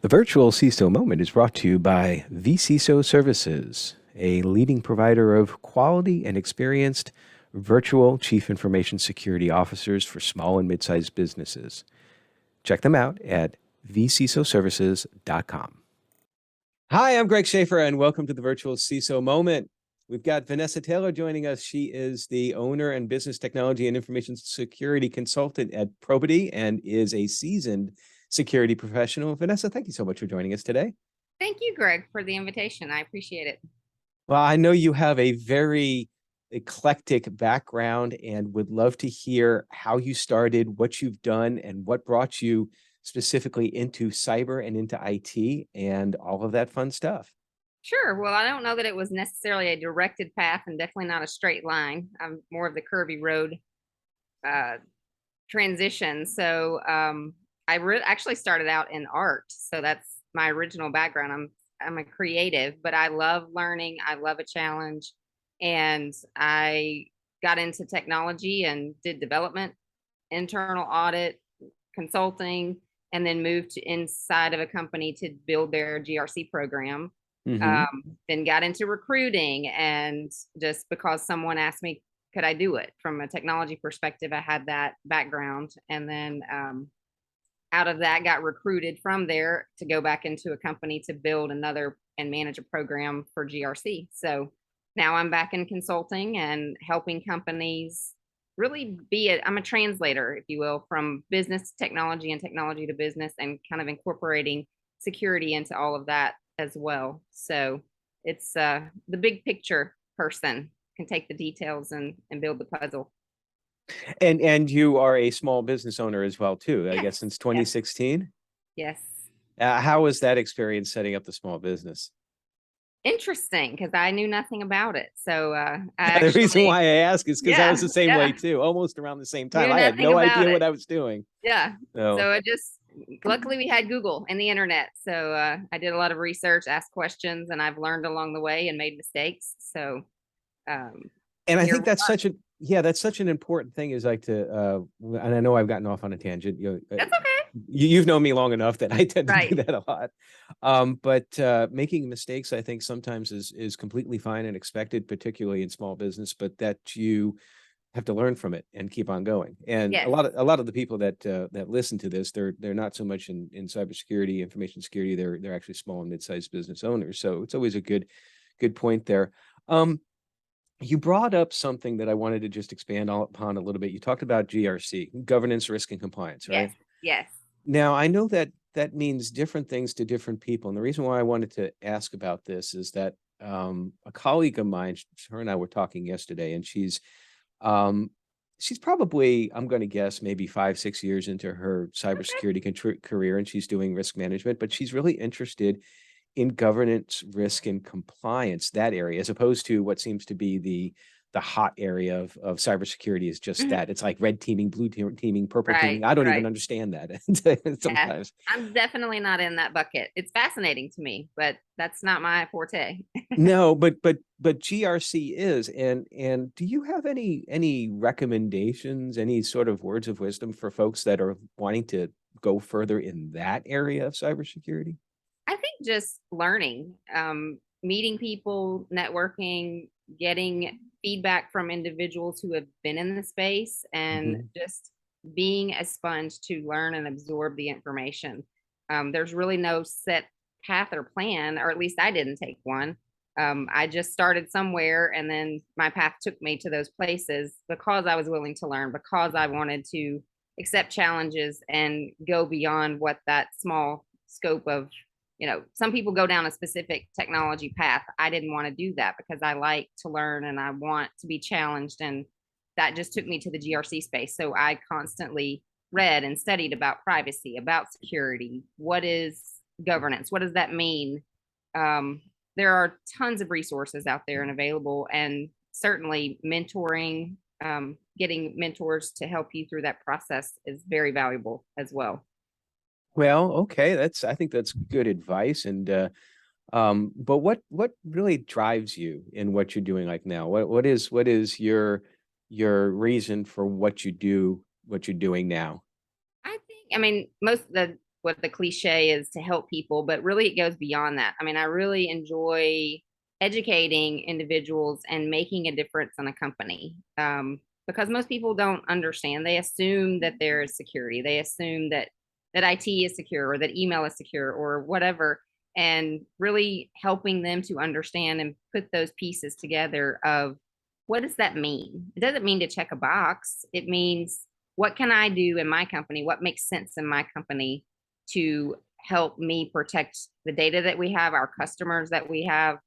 The virtual CISO moment is brought to you by vCISO Services, a leading provider of quality and experienced virtual chief information security officers for small and mid-sized businesses. Check them out at vcisoservices.com. Hi, I'm Greg Schaefer, and welcome to the virtual CISO moment. We've got Vanessa Taylor joining us. She is the owner and business technology and information security consultant at Probity and is a seasoned security professional. Vanessa, thank you so much for joining us today. Thank you, Greg, for the invitation. I appreciate it. Well, I know you have a very eclectic background and would love to hear how you started, what you've done, and what brought you specifically into cyber and into IT and all of that fun stuff. Sure. Well, I don't know that it was necessarily a directed path and definitely not a straight line. I'm more of the curvy road transition. So I actually started out in art. So that's my original background. I'm a creative, but I love learning. I love a challenge. And I got into technology and did development, internal audit, consulting, and then moved inside of a company to build their GRC program. Then got into recruiting, and just because someone asked me, could I do it from a technology perspective, I had that background. And then out of that, got recruited from there to go back into a company to build another and manage a program for GRC. So now I'm back in consulting and helping companies really I'm a translator, if you will, from business to technology and technology to business, and kind of incorporating security into all of that as well. So it's the big picture person can take the details and build the puzzle. And you are a small business owner as well, too, I guess, since 2016? Yes. How was that experience setting up the small business? Interesting, because I knew nothing about it. So the reason why I ask is because I was the same way, too, almost around the same time. Knew I had nothing no about idea it. what I was doing. Yeah. So luckily we had Google and the internet. So I did a lot of research, asked questions, and I've learned along the way and made mistakes. So and I think that's such an important thing, is like to and I know I've gotten off on a tangent. That's okay. You've known me long enough that I tend to Right. do that a lot. But making mistakes, I think, sometimes is completely fine and expected, particularly in small business, but that you have to learn from it and keep on going. And Yes. a lot of the people that listen to this, they're not so much in cybersecurity, information security. They're actually small and mid-sized business owners. So it's always a good point there. You brought up something that I wanted to just expand upon a little bit. You talked about GRC, governance, risk, and compliance, right? Yes. Now, I know that that means different things to different people. And the reason why I wanted to ask about this is that a colleague of mine, her and I were talking yesterday, and she's probably, I'm going to guess, maybe 5-6 years into her cybersecurity career, and she's doing risk management, but she's really interested in governance, risk, and compliance, that area, as opposed to what seems to be the hot area of cybersecurity is just that. It's like red teaming, blue teaming, purple teaming. I don't even understand that sometimes. Yeah, I'm definitely not in that bucket. It's fascinating to me, but that's not my forte. No, but GRC is. And do you have any recommendations, any sort of words of wisdom for folks that are wanting to go further in that area of cybersecurity? I think just learning, meeting people, networking, getting feedback from individuals who have been in the space, and just being a sponge to learn and absorb the information. There's really no set path or plan, or at least I didn't take one. I just started somewhere, and then my path took me to those places because I was willing to learn, because I wanted to accept challenges and go beyond what that small scope of, some people go down a specific technology path. I didn't want to do that because I like to learn and I want to be challenged. And that just took me to the GRC space. So I constantly read and studied about privacy, about security. What is governance? What does that mean? There are tons of resources out there and available, and certainly mentoring, getting mentors to help you through that process is very valuable as well. Well, okay, I think that's good advice. And but what really drives you in what you're doing like now? What is your reason for what you do, what you're doing now? I mean, most of the what the cliche is to help people, but really it goes beyond that. I mean, I really enjoy educating individuals and making a difference in a company. Because most people don't understand. They assume that there is security. They assume that IT is secure or that email is secure or whatever, and really helping them to understand and put those pieces together of what does that mean? It doesn't mean to check a box. It means what can I do in my company? What makes sense in my company to help me protect the data that we have, our customers that we have.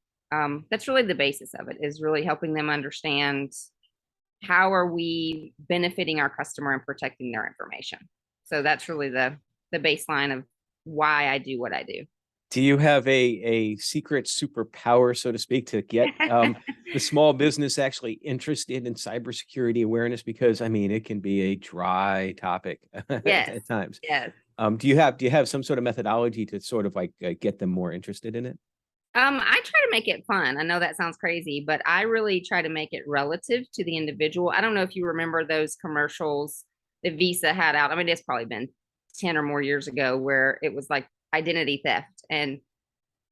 That's really the basis of it, is really helping them understand how are we benefiting our customer and protecting their information. So that's really the baseline of why I do what I do. Do you have a secret superpower, so to speak, to get the small business actually interested in cybersecurity awareness? Because I mean, it can be a dry topic Yes, at times. yes. Do you have some sort of methodology to sort of like get them more interested in it? I try to make it fun. I know that sounds crazy, but I really try to make it relative to the individual. I don't know if you remember those commercials that Visa had out. I mean, it's probably been 10 or more years ago, where it was like identity theft and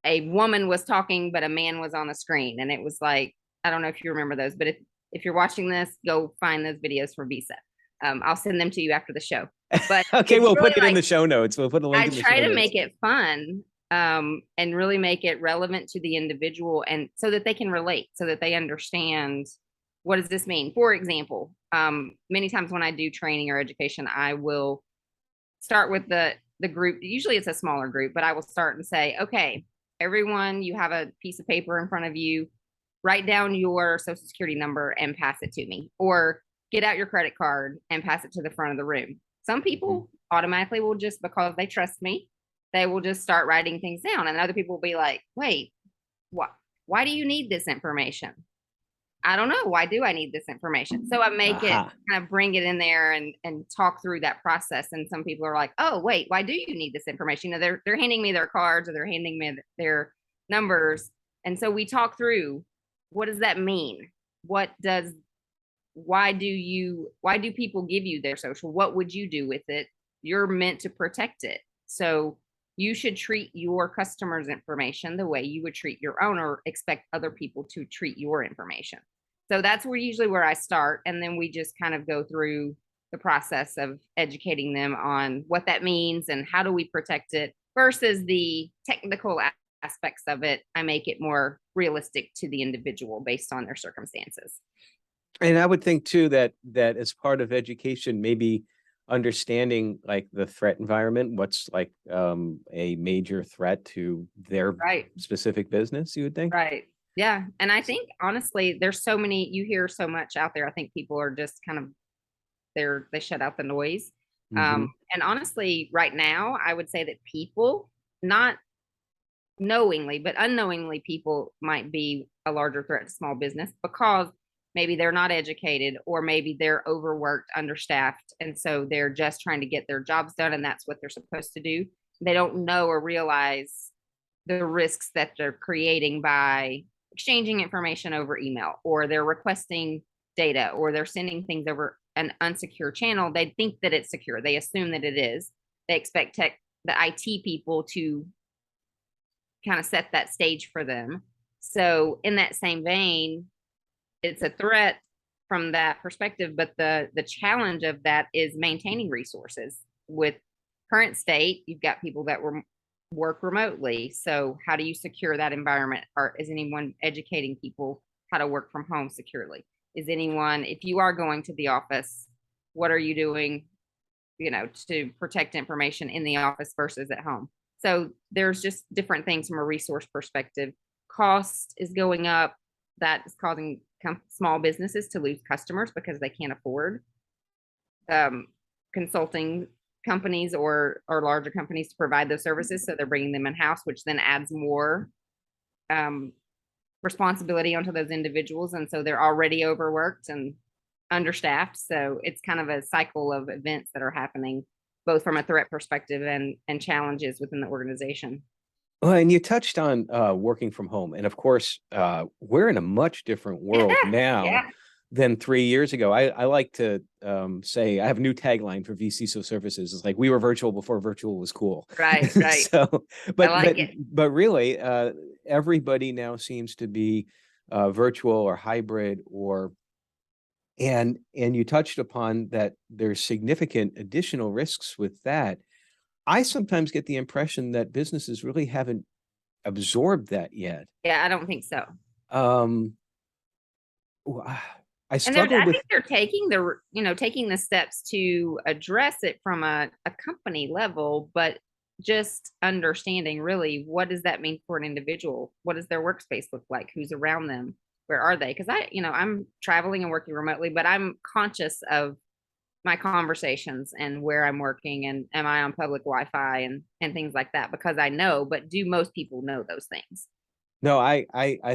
a woman was talking, but a man was on the screen. And it was like, I don't know if you remember those, but if you're watching this, go find those videos for Visa. I'll send them to you after the show. But Okay, it's we'll really put it in like, the show notes. We'll put a link I in the try show to notes. make it fun, and really make it relevant to the individual, and so that they can relate, so that they understand, what does this mean? For example, many times when I do training or education, I will start with the group. Usually it's a smaller group, but I will start and say, okay, everyone, you have a piece of paper in front of you. Write down your social security number and pass it to me, or get out your credit card and pass it to the front of the room. Some people automatically will, just because they trust me, they will just start writing things down. And other people will be like, wait, why do you need this information? I don't know. Why do I need this information? So I make it kind of bring it in there and talk through that process. And some people are like, oh, wait, why do you need this information? You know, they're handing me their cards, or they're handing me their numbers. And so we talk through, what does that mean? Why do people give you their social? What would you do with it? You're meant to protect it. So you should treat your customers' information the way you would treat your own, or expect other people to treat your information. So that's usually where I start. And then we just kind of go through the process of educating them on what that means and how do we protect it, versus the technical aspects of it. I make it more realistic to the individual based on their circumstances. And I would think too that as part of education, maybe understanding like the threat environment, what's like a major threat to their Right. specific business, you would think. Right. Yeah. And I think honestly, there's so many, you hear so much out there. I think people are just kind of, they shut out the noise. And honestly, right now, I would say that people, not knowingly, but unknowingly, people might be a larger threat to small business, because maybe they're not educated, or maybe they're overworked, understaffed. And so they're just trying to get their jobs done, and that's what they're supposed to do. They don't know or realize the risks that they're creating by exchanging information over email, or they're requesting data, or they're sending things over an unsecure channel. They think that it's secure. They assume that it is. They expect the IT people to kind of set that stage for them. So in that same vein, it's a threat from that perspective, but the challenge of that is maintaining resources. With current state, you've got people that work remotely. So how do you secure that environment? Or is anyone educating people how to work from home securely? Is anyone, if you are going to the office, what are you doing, you know, to protect information in the office versus at home? So there's just different things from a resource perspective. Cost is going up. That is causing small businesses to lose customers because they can't afford consulting companies or larger companies to provide those services. So they're bringing them in-house, which then adds more responsibility onto those individuals. And so they're already overworked and understaffed. So it's kind of a cycle of events that are happening, both from a threat perspective and challenges within the organization. Well, and you touched on working from home. And of course, we're in a much different world now Yeah. than 3 years ago. I like to say I have a new tagline for vCISO services. It's like we were virtual before virtual was cool. Right, right. So, I but like it. really, everybody now seems to be virtual or hybrid or and you touched upon that there's significant additional risks with that. I sometimes get the impression that businesses really haven't absorbed that yet. Yeah, I don't think so. Um, I And they're, struggle I with. think they're taking taking the steps to address it from a company level, but just understanding really what does that mean for an individual? What does their workspace look like? Who's around them? Where are they? Because I'm traveling and working remotely, but I'm conscious of my conversations and where I'm working and am I on public Wi-Fi and things like that because I know, but do most people know those things? No, I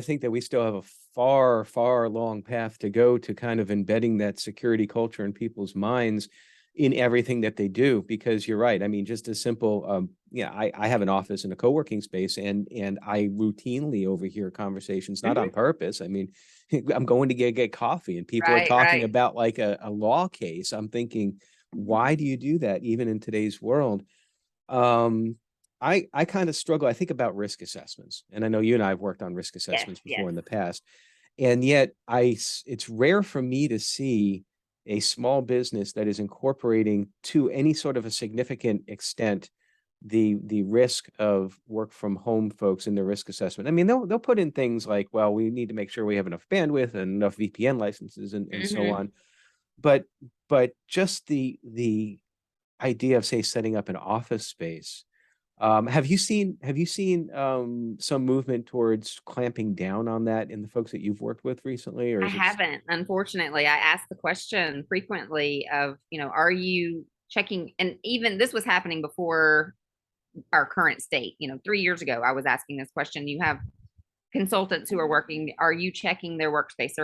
think that we still have a far, far long path to go to kind of embedding that security culture in people's minds in everything that they do, because you're right. I mean, just a simple, yeah, I have an office in a co-working space and I routinely overhear conversations, not Mhm. on purpose. I mean, I'm going to get coffee and people are Right, talking right. about like a law case. I'm thinking, why do you do that even in today's world? Um, I kind of struggle. I think about risk assessments, and I know you and I have worked on risk Yes, assessments before yes. in the past, and yet it's rare for me to see a small business that is incorporating to any sort of a significant extent the risk of work from home folks in their risk assessment. I mean, they'll put in things like, well, we need to make sure we have enough bandwidth and enough VPN licenses and so Hmm. on. But just the idea of, say, setting up an office space. Have you seen some movement towards clamping down on that in the folks that you've worked with recently, or I is it? haven't, unfortunately. I ask the question frequently of, are you checking? And even this was happening before our current state. 3 years ago, I was asking this question. You have consultants who are working. Are you checking their workspace?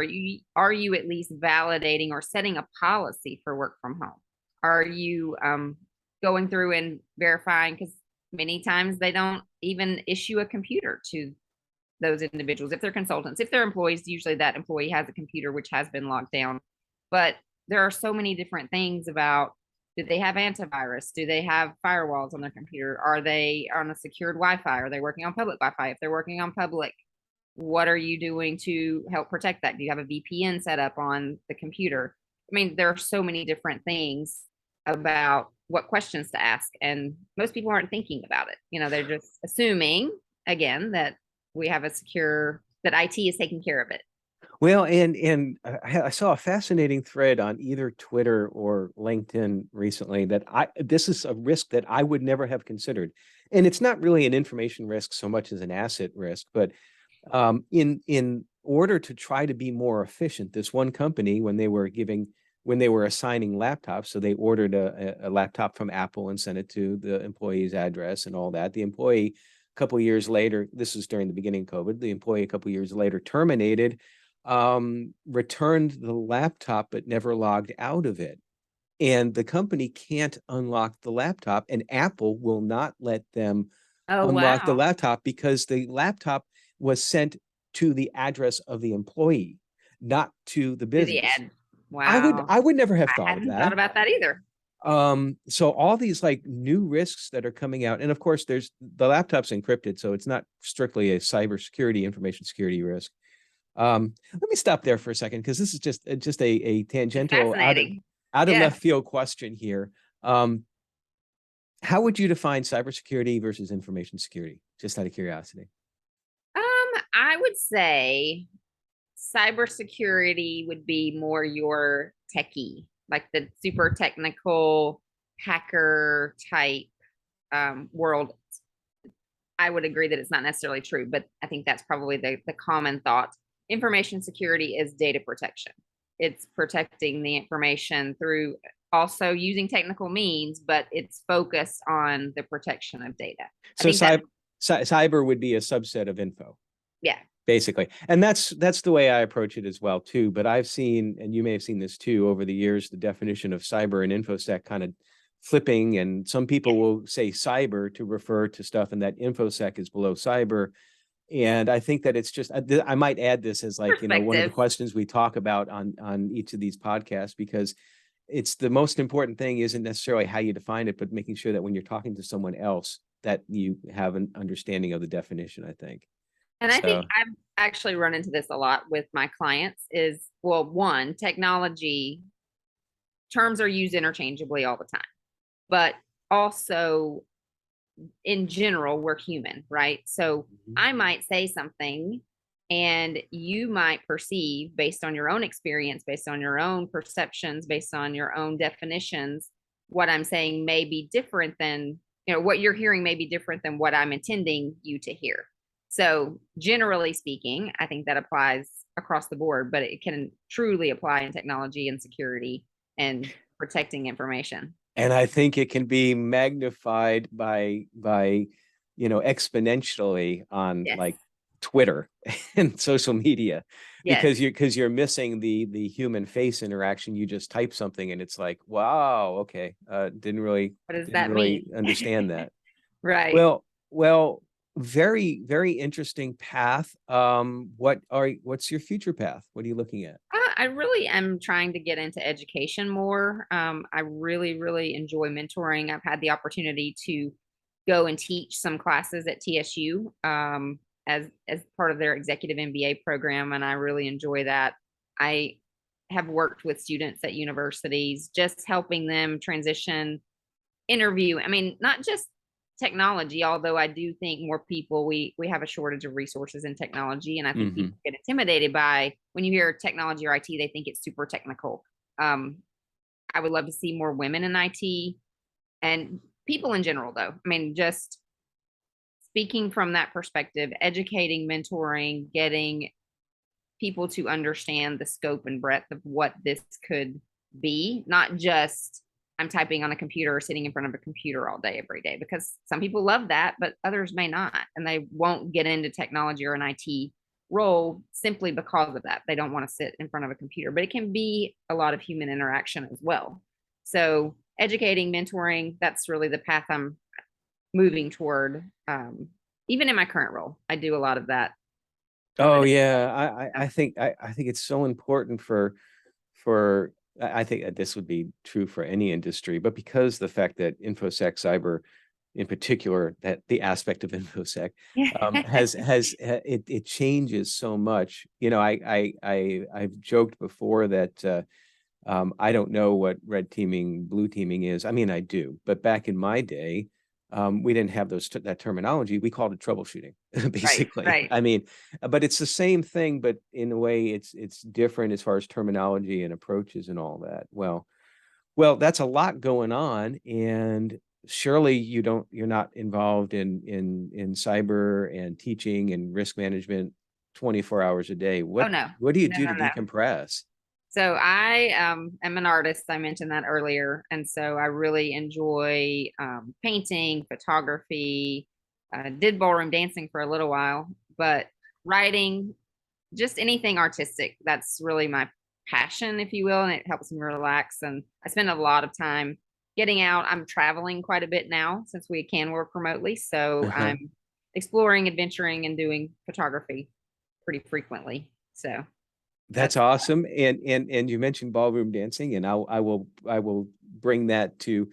Are you at least validating or setting a policy for work from home? Are you going through and verifying? Because many times they don't even issue a computer to those individuals. If they're consultants, if they're employees, usually that employee has a computer which has been locked down. But there are so many different things about, do they have antivirus? Do they have firewalls on their computer? Are they on a secured Wi-Fi? Are they working on public Wi-Fi? If they're working on public, what are you doing to help protect that? Do you have a VPN set up on the computer? I mean, there are so many different things about what questions to ask, and most people aren't thinking about it. They're just assuming, again, that we have that IT is taking care of it. Well, and I saw a fascinating thread on either Twitter or LinkedIn recently that this is a risk that I would never have considered, and it's not really an information risk so much as an asset risk, but in order to try to be more efficient, this one company, when they were assigning laptops, so they ordered a laptop from Apple and sent it to the employee's address and all that. The employee, a couple of years later, this was during the beginning of COVID, the employee a couple of years later terminated, returned the laptop but never logged out of it. And the company can't unlock the laptop, and Apple will not let them Oh, unlock the wow. laptop because the laptop was sent to the address of the employee, not to the To the business. ad. I would Wow. I would never have I thought of hadn't thought that. about that either. So all these like new risks that are coming out, and of course, there's the laptop's encrypted, so it's not strictly a cybersecurity, information security risk. Let me stop there for a second because this is just a It's tangential fascinating. out of Yeah. left field question here. Um, how would you define cybersecurity versus information security? Just out of curiosity. I would say cybersecurity would be more your techie, like the super technical hacker type world. I would agree that it's not necessarily true, but I think that's probably the common thought. Information security is data protection. It's protecting the information through also using technical means, but it's focused on the protection of data. I So think that, cyber would be a subset of info, yeah. basically. And that's the way I approach it as well, too. But I've seen, and you may have seen this too, over the years, the definition of cyber and infosec kind of flipping. And some people will say cyber to refer to stuff, and that infosec is below cyber. And I think that it's just, I might add this as like, one of the Perspective. questions we talk about on each of these podcasts, because it's the most important thing isn't necessarily how you define it, but making sure that when you're talking to someone else, that you have an understanding of the definition, I think. And I think So, I've actually run into this a lot with my clients is, well, one, technology terms are used interchangeably all the time, but also in general, we're human, right? So mhm. I might say something and you might perceive based on your own experience, based on your own perceptions, based on your own definitions, what I'm saying may be different than, what you're hearing may be different than what I'm intending you to hear. So generally speaking, I think that applies across the board, but it can truly apply in technology and security and protecting information. And I think it can be magnified by exponentially on Yes. like Twitter and social media, Yes. because you're missing the human face interaction. You just type something and it's like, wow, okay, didn't really What does didn't that really mean? understand that. Right. Well, very, very interesting path. What's your future path? What are you looking at? I really am trying to get into education more. I really, really enjoy mentoring. I've had the opportunity to go and teach some classes at TSU as part of their executive MBA program, and I really enjoy that. I have worked with students at universities, just helping them transition interview. I mean, not just technology, although I do think more people we have a shortage of resources in technology, and I think Hmm. people get intimidated by when you hear technology or IT, they think it's super technical. Um, I would love to see more women in IT and people in general, though. I mean, just speaking from that perspective, educating, mentoring, getting people to understand the scope and breadth of what this could be, not just I'm typing on a computer or sitting in front of a computer all day, every day, because some people love that, but others may not. And they won't get into technology or an IT role simply because of that. They don't want to sit in front of a computer, but it can be a lot of human interaction as well. So, educating, mentoring, that's really the path I'm moving toward. Even in my current role, I do a lot of that on a Oh day. yeah, I think it's so important for I think that this would be true for any industry, but because the fact that infosec cyber in particular, that the aspect of infosec it changes so much. I've joked before that I don't know what red teaming, blue teaming is. I mean, I do, but back in my day, we didn't have that terminology. We called it troubleshooting, Right, basically. right. I mean, but it's the same thing, but in a way, it's different as far as terminology and approaches and all that. Well, that's a lot going on, and surely you're not involved in cyber and teaching and risk management 24 hours a day. Oh, What no. what do you No, do no, to no. decompress? So I am an artist. I mentioned that earlier. And so I really enjoy painting, photography, did ballroom dancing for a little while, but writing, just anything artistic. That's really my passion, if you will. And it helps me relax. And I spend a lot of time getting out. I'm traveling quite a bit now since we can work remotely. So Uh-huh. I'm exploring, adventuring, and doing photography pretty frequently. So That's that's awesome. And you mentioned ballroom dancing, and I will bring that to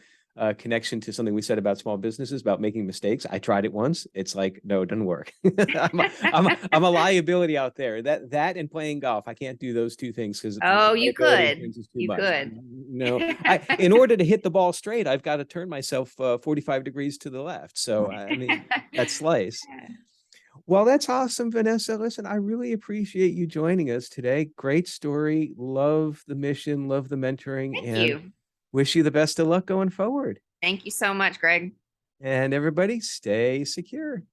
connection to something we said about small businesses about making mistakes. I tried it once. It's like, no, it doesn't work. I'm a liability out there. That and playing golf. I can't do those two things because the Oh, you liability could. insurance is too You much. could. No, in order to hit the ball straight, I've got to turn myself 45 degrees to the left. So I mean that slice. Well, that's awesome, Vanessa. Listen, I really appreciate you joining us today. Great story. Love the mission, love the mentoring, Thank and you. wish you the best of luck going forward. Thank you so much, Greg. And everybody, stay secure.